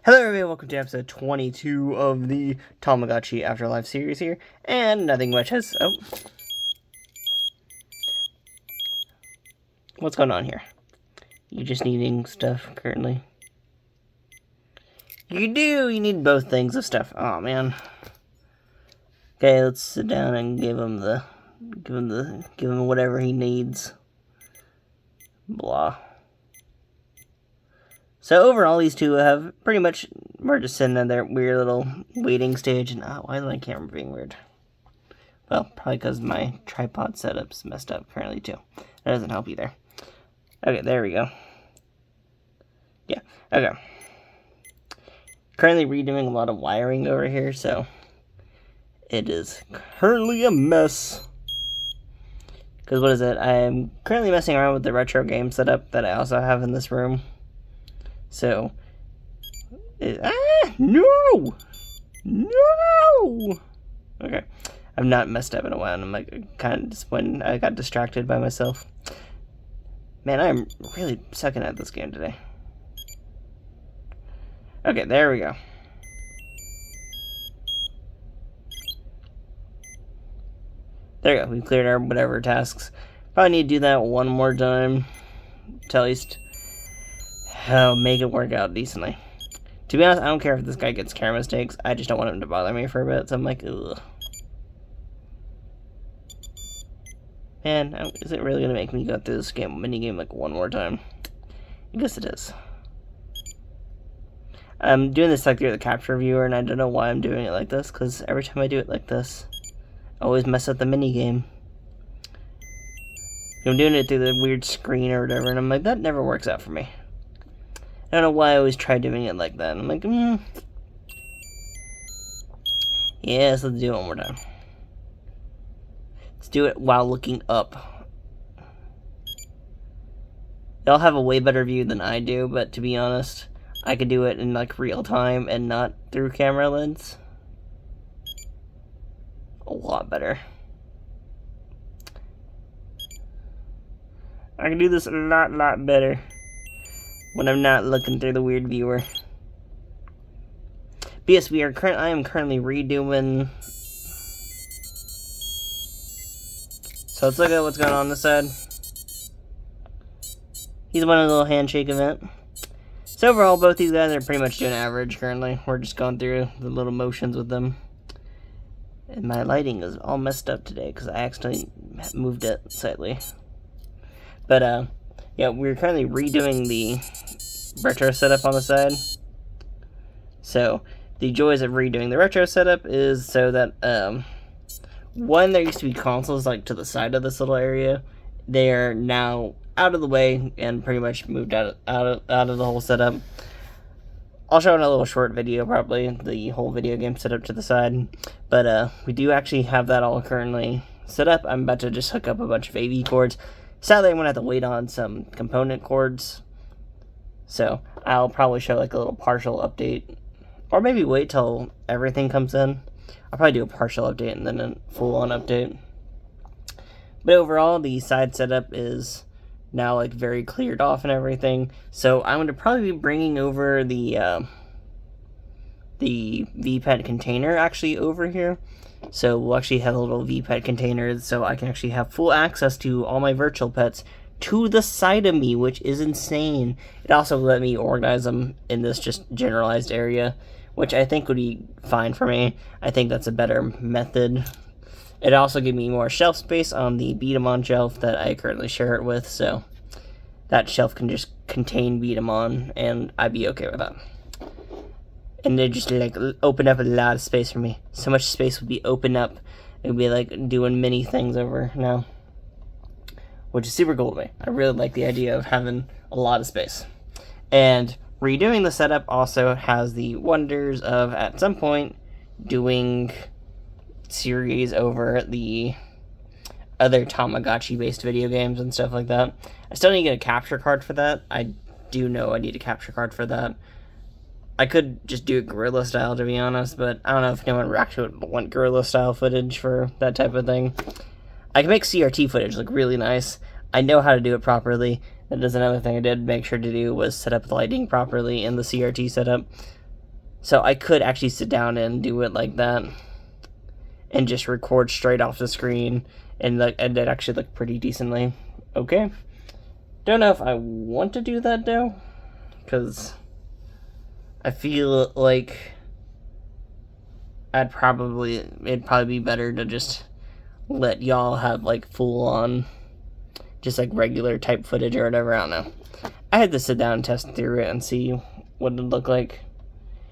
Hello everybody, welcome to episode 22 of the Tamagotchi Afterlife series here, and nothing much has... Oh. What's going on here? You just needing stuff currently? You do! You need both things of stuff. Oh man. Okay, let's sit down and give him whatever he needs. Blah. So overall, these two have pretty much, we're just sitting in their weird little waiting stage, and why is my camera being weird? Well, probably because my tripod setup's messed up currently too. That doesn't help either. Okay, there we go. Yeah, okay. Currently redoing a lot of wiring over here, so it is currently a mess. Because what is it? I am currently messing around with the retro game setup that I also have in this room. So, no! Okay, I've not messed up in a while, and I'm like, kind of just when I got distracted by myself. Man, I'm really sucking at this game today. Okay, there we go. There we go, we cleared our whatever tasks. Probably need to do that one more time, to at least... make it work out decently. To be honest, I don't care if this guy gets camera mistakes. I just don't want him to bother me for a bit. So I'm like, ugh. Man, is it really going to make me go through this minigame like one more time? I guess it is. I'm doing this like through the capture viewer, and I don't know why I'm doing it like this, because every time I do it like this, I always mess up the minigame. I'm doing it through the weird screen or whatever, and I'm like, that never works out for me. I don't know why I always try doing it like that. I'm like, Yes, let's do it one more time. Let's do it while looking up. Y'all have a way better view than I do, but to be honest, I could do it in like real time and not through camera lens. A lot better. I can do this a lot better when I'm not looking through the weird viewer. But yes, I am currently redoing. So let's look at what's going on this side. He's won a little handshake event. So overall, both these guys are pretty much doing average currently. We're just going through the little motions with them. And my lighting is all messed up today because I accidentally moved it slightly. But yeah, we're currently redoing the retro setup on the side. So, the joys of redoing the retro setup is so that, one, there used to be consoles, like, to the side of this little area. They are now out of the way and pretty much moved out of the whole setup. I'll show in a little short video, probably, the whole video game setup to the side. But, we do actually have that all currently set up. I'm about to just hook up a bunch of AV cords. Sadly, I'm going to have to wait on some component cords. So, I'll probably show like a little partial update. Or maybe wait till everything comes in. I'll probably do a partial update and then a full-on update. But overall, the side setup is now like very cleared off and everything. So, I'm going to probably be bringing over the VPET container actually over here. So we'll actually have a little VPET container so I can actually have full access to all my virtual pets to the side of me, which is insane. It also let me organize them in this just generalized area, which I think would be fine for me. I think that's a better method. It also gave me more shelf space on the Beat 'em On shelf that I currently share it with, so that shelf can just contain Beat 'em On, and I'd be okay with that. And they just like open up a lot of space for me. So much space would be opened up. It would be like doing mini things over now, which is super cool to me. I really like the idea of having a lot of space. And redoing the setup also has the wonders of at some point doing series over the other Tamagotchi based video games and stuff like that. I still need to get a capture card for that. I do know I need a capture card for that. I could just do it guerrilla style, to be honest, but I don't know if anyone would actually want guerrilla style footage for that type of thing. I can make CRT footage look really nice. I know how to do it properly. That is another thing I did make sure to do was set up the lighting properly in the CRT setup. So I could actually sit down and do it like that and just record straight off the screen, and it actually look pretty decently. Okay. Don't know if I want to do that though, because I feel like it'd probably be better to just let y'all have like full on, just like regular type footage or whatever. I don't know. I had to sit down and test through it and see what it'd look like.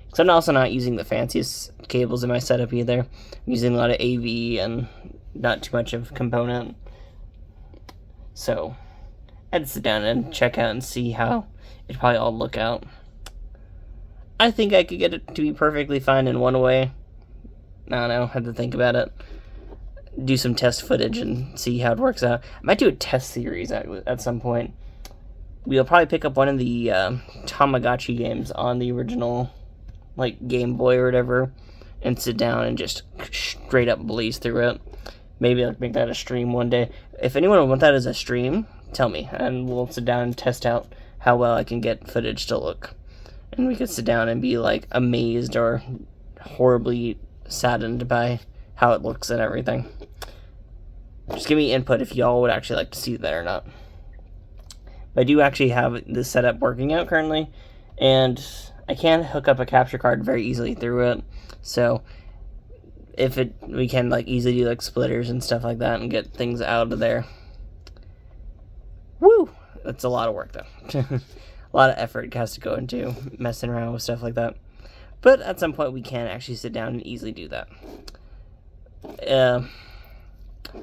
Because I'm also not using the fanciest cables in my setup either. I'm using a lot of AV and not too much of component. So I had to sit down and check out and see how it'd probably all look out. I think I could get it to be perfectly fine in one way. I don't know, had to think about it. Do some test footage and see how it works out. I might do a test series at some point. We'll probably pick up one of the Tamagotchi games on the original like Game Boy or whatever, and sit down and just straight up blaze through it. Maybe I'll make that a stream one day. If anyone would want that as a stream, tell me, and we'll sit down and test out how well I can get footage to look. And we could sit down and be like amazed or horribly saddened by how it looks and everything. Just give me input if y'all would actually like to see that or not. But I do actually have this setup working out currently, and I can hook up a capture card very easily through it. So we can like easily do like splitters and stuff like that and get things out of there. Woo! That's a lot of work though. A lot of effort has to go into messing around with stuff like that. But at some point we can actually sit down and easily do that.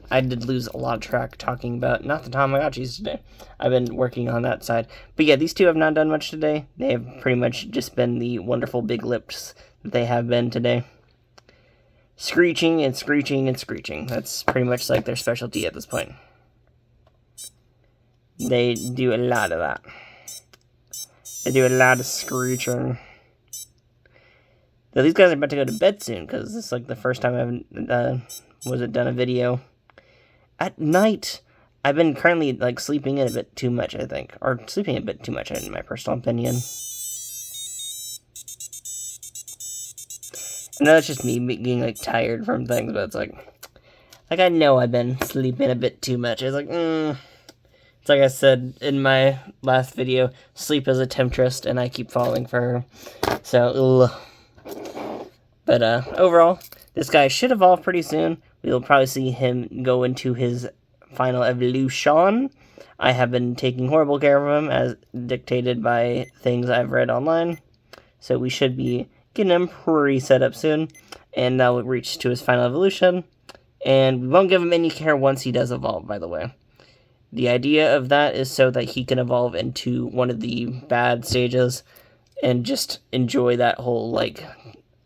I did lose a lot of track talking about not the Tamagotchis today. I've been working on that side. But yeah, these two have not done much today. They have pretty much just been the wonderful big lips that they have been today. Screeching and screeching and screeching. That's pretty much like their specialty at this point. They do a lot of that. They do a lot of screeching. Though these guys are about to go to bed soon, because this is like the first time I've done a video at night. I've been currently like sleeping in a bit too much, I think, or sleeping a bit too much in my personal opinion. I know it's just me being like tired from things, but it's like I know I've been sleeping a bit too much. It's like it's like I said in my last video, sleep is a temptress, and I keep falling for her. So, but overall, this guy should evolve pretty soon. We'll probably see him go into his final evolution. I have been taking horrible care of him, as dictated by things I've read online. So we should be getting him pretty set up soon, and that will reach to his final evolution. And we won't give him any care once he does evolve, by the way. The idea of that is so that he can evolve into one of the bad stages and just enjoy that whole, like,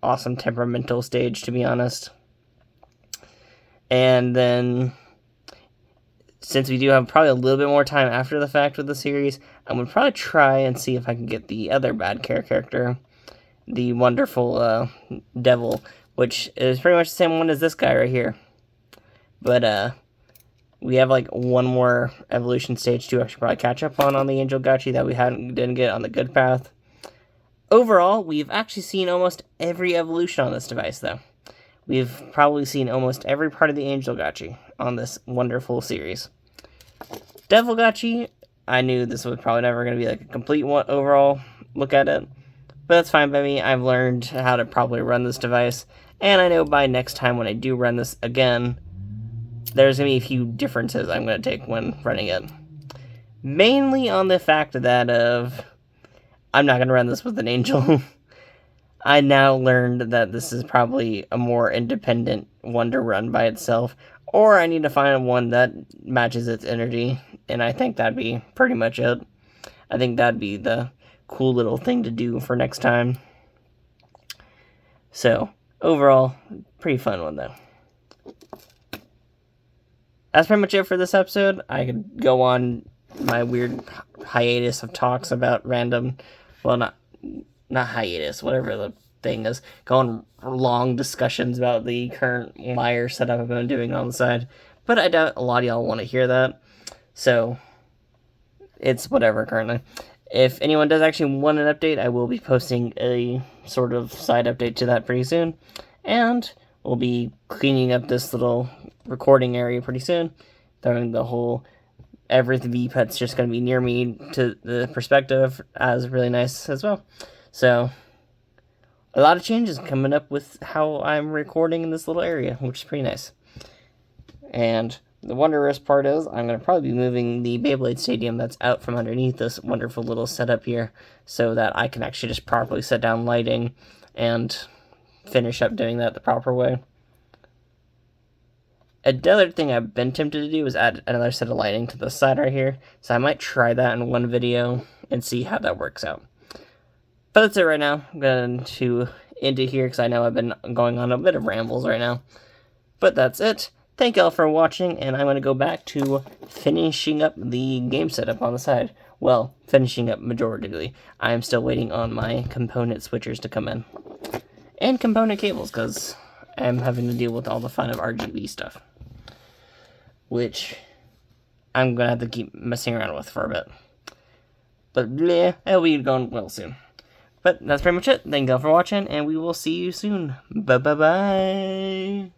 awesome temperamental stage, to be honest. And then, since we do have probably a little bit more time after the fact with the series, I'm going to probably try and see if I can get the other bad character, the wonderful devil, which is pretty much the same one as this guy right here. But we have like one more evolution stage to actually probably catch up on the Angel Gotchi that we didn't get on the good path. Overall, we've actually seen almost every evolution on this device, though. We've probably seen almost every part of the Angel Gotchi on this wonderful series. Devil Gotchi, I knew this was probably never going to be like a complete overall look at it. But that's fine by me. I've learned how to properly run this device. And I know by next time when I do run this again, there's going to be a few differences I'm going to take when running it. Mainly on the fact that I'm not going to run this with an angel. I now learned that this is probably a more independent one to run by itself, or I need to find one that matches its energy, and I think that'd be pretty much it. I think that'd be the cool little thing to do for next time. So, overall, pretty fun one though. That's pretty much it for this episode. I could go on my weird hiatus of talks about random, well, not hiatus, whatever the thing is, going long discussions about the current wire setup I've been doing on the side, but I doubt a lot of y'all want to hear that, so it's whatever currently. If anyone does actually want an update, I will be posting a sort of side update to that pretty soon. And we'll be cleaning up this little recording area pretty soon. Throwing the whole every V-pet's just going to be near me to the perspective as really nice as well. So, a lot of changes coming up with how I'm recording in this little area, which is pretty nice. And the wondrous part is, I'm going to probably be moving the Beyblade Stadium that's out from underneath this wonderful little setup here, so that I can actually just properly set down lighting and finish up doing that the proper way. Another thing I've been tempted to do is add another set of lighting to the side right here, so I might try that in one video and see how that works out. But that's it right now. I'm going to end it here because I know I've been going on a bit of rambles right now. But that's it. Thank y'all for watching, and I'm going to go back to finishing up the game setup on the side. Well, finishing up majoritively. I am still waiting on my component switchers to come in. And component cables, because I'm having to deal with all the fun of RGB stuff. Which I'm going to have to keep messing around with for a bit. But bleh, it'll be going well soon. But that's pretty much it. Thank y'all for watching, and we will see you soon. Bye-bye-bye.